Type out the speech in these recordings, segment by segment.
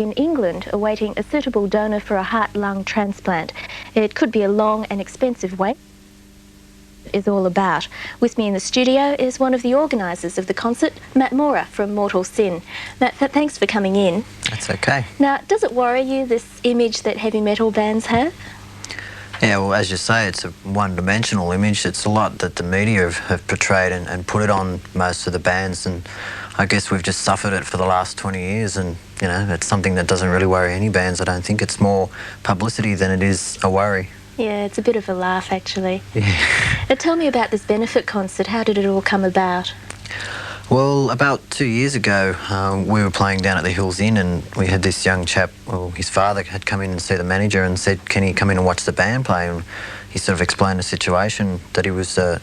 in England awaiting a suitable donor for a heart-lung transplant. It could be a long and expensive wait. Is all about. With me in the studio is one of the organisers of the concert, Maurer from Mortal Sin. Matt, thanks for coming in. That's okay. Now, does it worry you, this image that heavy metal bands have? Yeah, well, as you say, it's a one-dimensional image. It's a lot that the media have portrayed and put it on most of the bands, and I guess we've just suffered it for the last 20 years, and, you know, it's something that doesn't really worry any bands. I don't think it's more publicity than it is a worry. Yeah, it's a bit of a laugh, actually. Yeah. Tell me about this benefit concert. How did it all come about? Well, about 2 years ago, we were playing down at the Hills Inn, and we had this young chap, well, his father had come in and see the manager and said, can he come in and watch the band play? And he sort of explained the situation, that he was a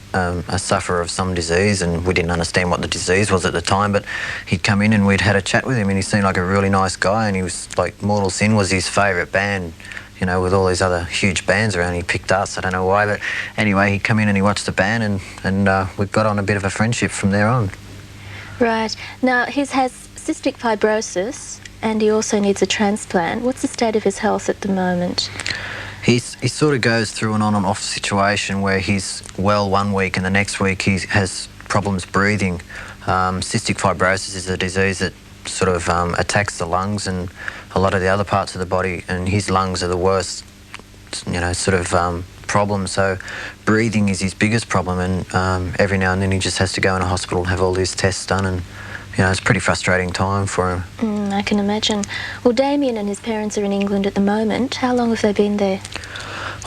sufferer of some disease, and we didn't understand what the disease was at the time, but he'd come in and we'd had a chat with him, and he seemed like a really nice guy, and he was like, Mortal Sin was his favourite band. You know, with all these other huge bands around, he picked us. I don't know why, but anyway, he come in and he watched the band, and we got on a bit of a friendship from there on. Right. Now, he has cystic fibrosis and he also needs a transplant. What's the state of his health at the moment? He sort of goes through an on and off situation where he's well one week and the next week he has problems breathing. Cystic fibrosis is a disease that sort of attacks the lungs and a lot of the other parts of the body, and his lungs are the worst, you know, sort of problem. So breathing is his biggest problem, and every now and then he just has to go in a hospital and have all these tests done, and you know, it's a pretty frustrating time for him. I can imagine. Well, Damien and his parents are in England at the moment. How long have they been there?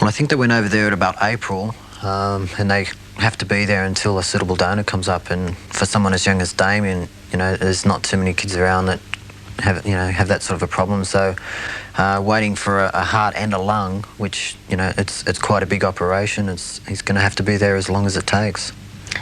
Well, I think they went over there at about April, and they have to be there until a suitable donor comes up, and for someone as young as Damien, you know, there's not too many kids around that have that sort of a problem. So waiting for a heart and a lung, which, you know, it's quite a big operation. He's going to have to be there as long as it takes.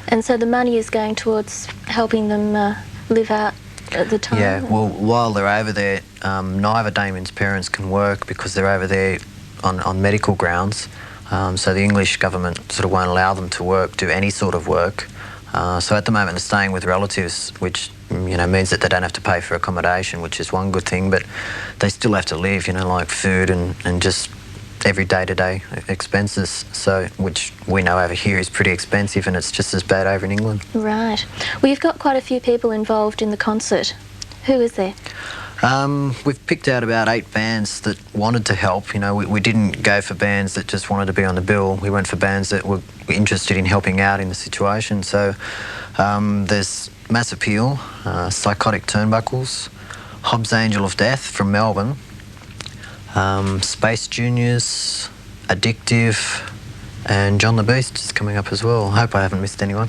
And so the money is going towards helping them live out at the time? Yeah, well, while they're over there, neither Damien's parents can work because they're over there on medical grounds. So the English government sort of won't allow them to do any sort of work. So at the moment they're staying with relatives, which, you know, means that they don't have to pay for accommodation, which is one good thing, but they still have to live, you know, like food and just every day-to-day expenses, so which we know over here is pretty expensive, and it's just as bad over in England. Right. Well, you've got quite a few people involved in the concert. Who is there? We've picked out about 8 bands that wanted to help. You know, we didn't go for bands that just wanted to be on the bill. We went for bands that were interested in helping out in the situation. So there's Mass Appeal, Psychotic Turnbuckles, Hobbs Angel of Death from Melbourne, Space Juniors, Addictive, and John the Beast is coming up as well. I hope I haven't missed anyone.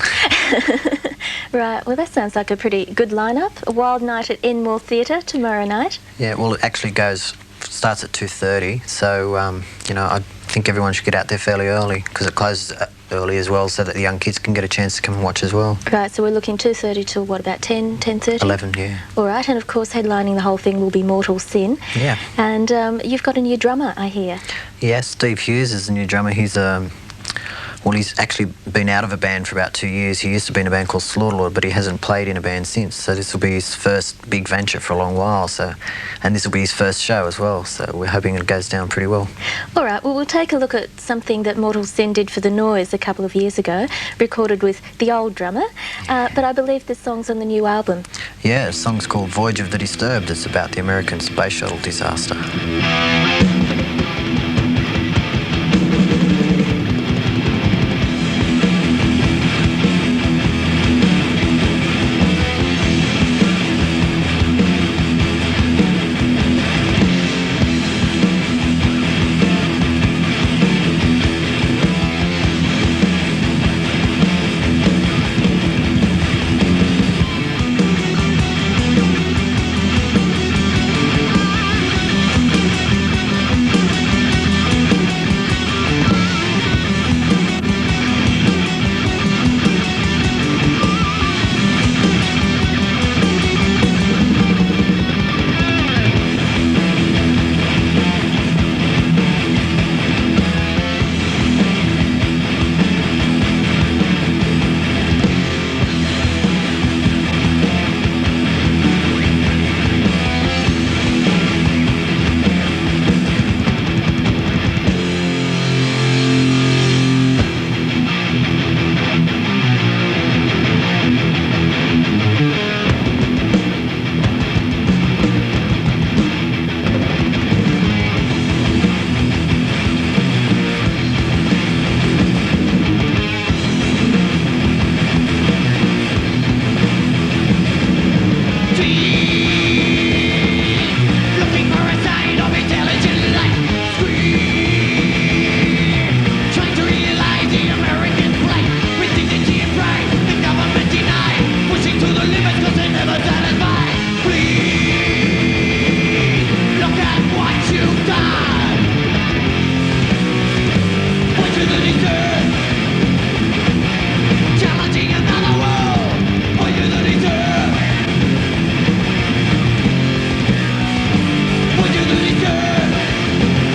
Right, well, that sounds like a pretty good lineup. A wild night at Enmore Theatre tomorrow night. Yeah, well, it actually starts at 2:30, so, you know, I think everyone should get out there fairly early because it closes early as well, so that the young kids can get a chance to come and watch as well. Right, so we're looking 2:30 till what, about 10:30? 11, yeah. All right, and of course headlining the whole thing will be Mortal Sin. Yeah. And you've got a new drummer, I hear. Yeah, Steve Hughes is the new drummer. He's well, he's actually been out of a band for about 2 years. He used to be in a band called Slaughterlord, but he hasn't played in a band since. So this will be his first big venture for a long while. So, and this will be his first show as well. So we're hoping it goes down pretty well. All right, well, we'll take a look at something that Mortal Sin did for The Noise a couple of years ago, recorded with the old drummer. But I believe this song's on the new album. Yeah, the song's called Voyage of the Disturbed. It's about the American space shuttle disaster. resistor.